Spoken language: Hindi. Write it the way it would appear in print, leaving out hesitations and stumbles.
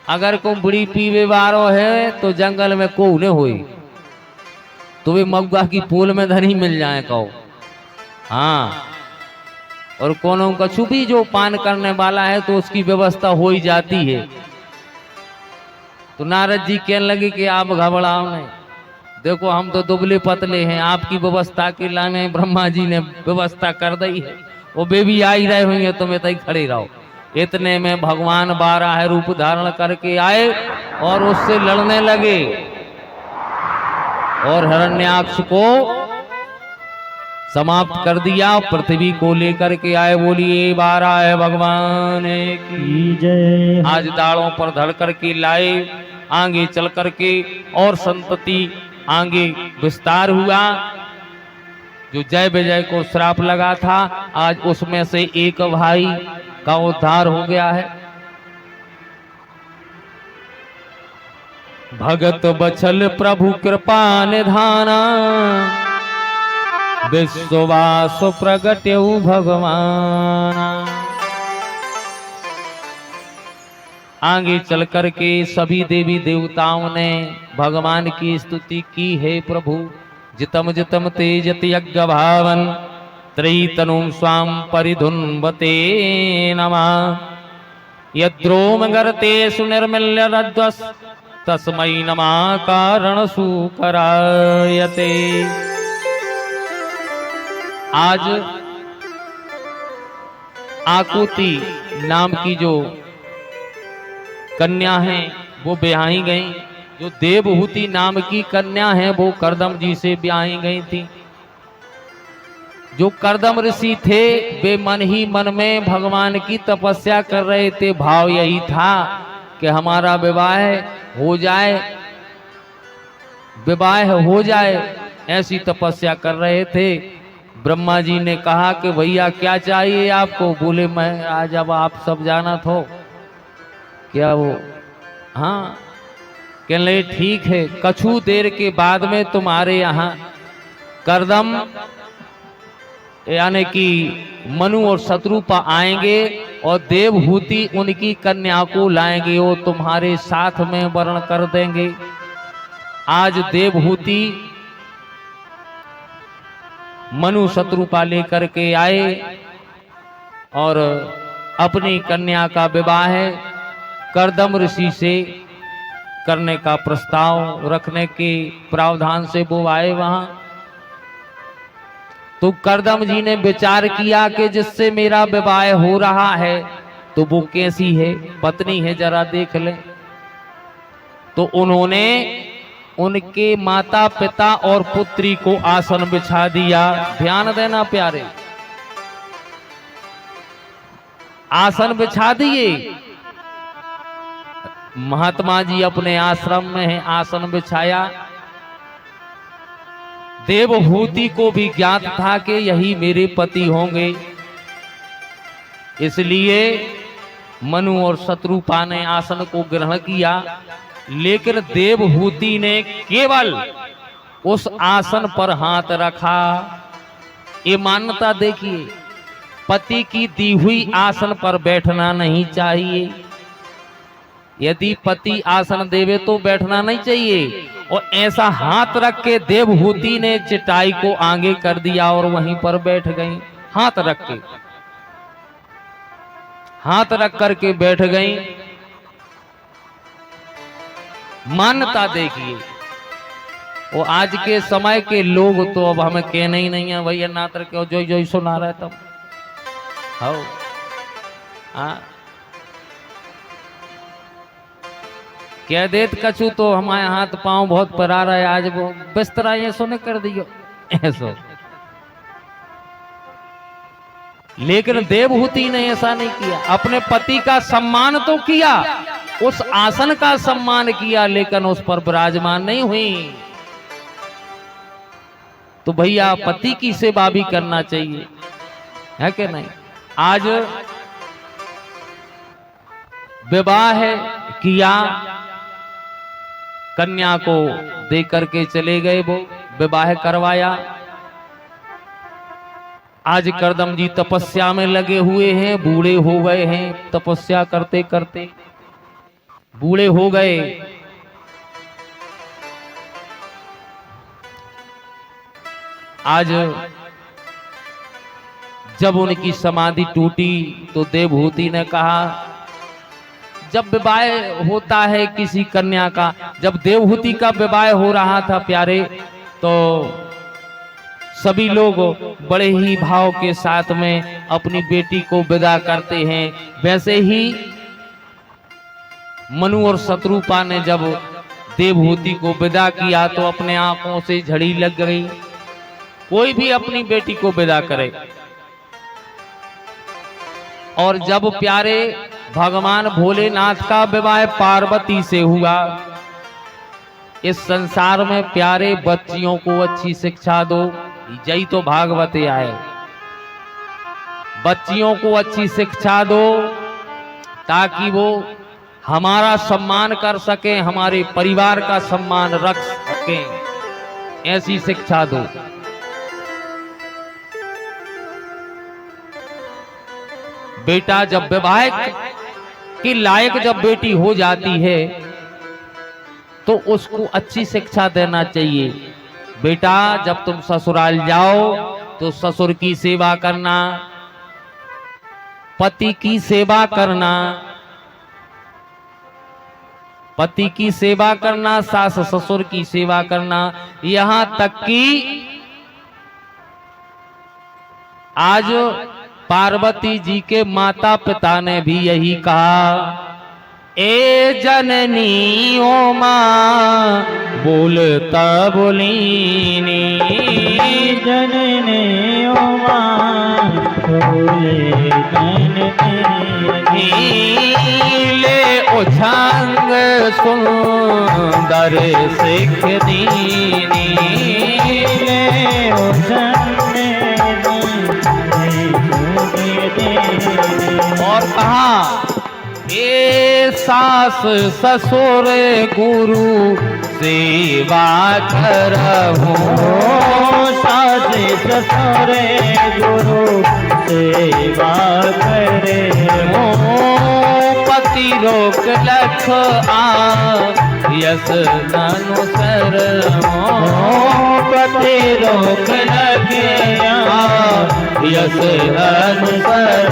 अगर को बुढ़ी पीवे वारो है तो जंगल में को न हुई, तुम्हें मग्गा की पोल में धनी मिल जाए कहो। हाँ, और कोनो कछु भी जो पान करने वाला है तो उसकी व्यवस्था हो ही जाती है। तो नारद जी कहने लगे कि आप घबराओ नहीं, देखो हम तो दुबले पतले हैं, आपकी व्यवस्था के लाने ब्रह्मा जी ने व्यवस्था कर दी है। वो बेबी आ ही रहे होंगे, तुम्हें तई खड़े रहो। इतने में भगवान 12 रूप धारण करके आए और उससे लड़ने लगे और हिरण्याक्ष को समाप्त कर दिया। पृथ्वी को लेकर के आए। बोलिए 12 भगवान की जय। आज दाढ़ों पर धड़ करके लाए, आगे चल करके और संतति आगे विस्तार हुआ। जो जय विजय को श्राप लगा था, आज उसमें से एक भाई का उद्धार हो गया है। भगत बछल प्रभु कृपा निधाना, विश्वास प्रगट्यु भगवान। आगे चल करके सभी देवी देवताओं ने भगवान की स्तुति की। है प्रभु जितम जितम तेजत यज्ञ भावन, त्रयीतनुं स्वाम परिधुन्वते नमः। यद्रोम गर्ते सुनिर्मल्य रज्ज्वस्, तस्मै नमः कारण सुकरायते। आज आकुति नाम की जो कन्या है वो ब्याही गई। जो देवहूति नाम की कन्या है वो करदम जी से ब्याही गई थी। जो करदम ऋषि थे वे मन ही मन में भगवान की तपस्या कर रहे थे। भाव यही था कि हमारा विवाह हो जाए, विवाह हो जाए, ऐसी तपस्या कर रहे थे। ब्रह्मा जी ने कहा कि भैया क्या चाहिए आपको? बोले मैं आज अब आप सब जाना थो क्या वो? हाँ, कहने लगे ठीक है, कछु देर के बाद में तुम्हारे यहाँ करदम यानी कि मनु और शत्रुपा आएंगे और देवहूति उनकी कन्या को लाएंगे, वो तुम्हारे साथ में वर्ण कर देंगे। आज देवहूति मनु शत्रुपा लेकर के आए और अपनी कन्या का विवाह करदम ऋषि से करने का प्रस्ताव रखने के प्रावधान से वो आए वहां। तो करदम जी ने विचार किया कि जिससे मेरा विवाह हो रहा है तो वो कैसी है, पत्नी है, जरा देख ले। तो उन्होंने उनके माता पिता और पुत्री को आसन बिछा दिया। ध्यान देना प्यारे, आसन बिछा दिए। महात्मा जी अपने आश्रम में हैं, आसन बिछाया। देवहूति को भी ज्ञात था कि यही मेरे पति होंगे, इसलिए मनु और शत्रुपा ने आसन को ग्रहण किया। लेकिन देवहूति ने केवल उस आसन पर हाथ रखा। ये मान्यता देखिए, पति की दी हुई आसन पर बैठना नहीं चाहिए। यदि पति आसन देवे तो बैठना नहीं चाहिए। और ऐसा हाथ रख के देवहूति ने चटाई को आगे कर दिया और वहीं पर बैठ गई। हाथ रख के, हाथ रख करके बैठ गई। मान्यता देखिए। वो आज के समय के लोग तो अब हमें कहना ही नहीं है भैया, नातर क्यों जो जो सुना रहे तब। हाँ, कह देत कछु तो हमारे हाथ पांव बहुत परा रहा है, आज वो बिस्तरा ये सोने कर दियो ऐसो। लेकिन देवहूति ने ऐसा नहीं किया। अपने पति का सम्मान तो किया, उस आसन का सम्मान किया, लेकिन उस पर विराजमान नहीं हुई। तो भैया पति की सेवा भी करना चाहिए, है कि नहीं? आज विवाह किया, कन्या को दे करके चले गए, वो विवाह करवाया। आज करदम जी तपस्या में लगे हुए हैं, बूढ़े हो गए हैं तपस्या करते करते। बूढ़े हो गए। आज जब उनकी समाधि टूटी तो देवहूति ने कहा, जब विवाह होता है किसी कन्या का, जब देवहूति का विवाह हो रहा था प्यारे, तो सभी लोग बड़े ही भाव के साथ में अपनी बेटी को विदा करते हैं। वैसे ही मनु और शत्रुपा ने जब देवहूति को विदा किया तो अपने आंखों से झड़ी लग गई। कोई भी अपनी बेटी को विदा करे, और जब प्यारे भगवान भोलेनाथ का विवाह पार्वती से हुआ, इस संसार में प्यारे बच्चियों को अच्छी शिक्षा दो, यही तो भागवत आए। बच्चियों को अच्छी शिक्षा दो ताकि वो हमारा सम्मान कर सके, हमारे परिवार का सम्मान रख सके, ऐसी शिक्षा दो। बेटा जब विवाह के लायक जब बेटी हो जाती है तो उसको अच्छी शिक्षा देना चाहिए। बेटा जब तुम ससुराल जाओ तो ससुर की सेवा करना, पति की सेवा करना, पति की सेवा करना, सास ससुर की सेवा करना, यहां तक कि आज पार्वती जी के माता पिता ने भी यही कहा, ए जननी ओ मां बोलता बोलीनी, जननी ओ मां बोले जननी, ले उछंग सुंदर सिख दीनी, ले उछंग और कहा, ए सास ससुर गुरु सेवा करहु, सास ससुर गुरु सेवा करे, पति रोक लख यस अनुसर, पति रोक लख यस अनुसर,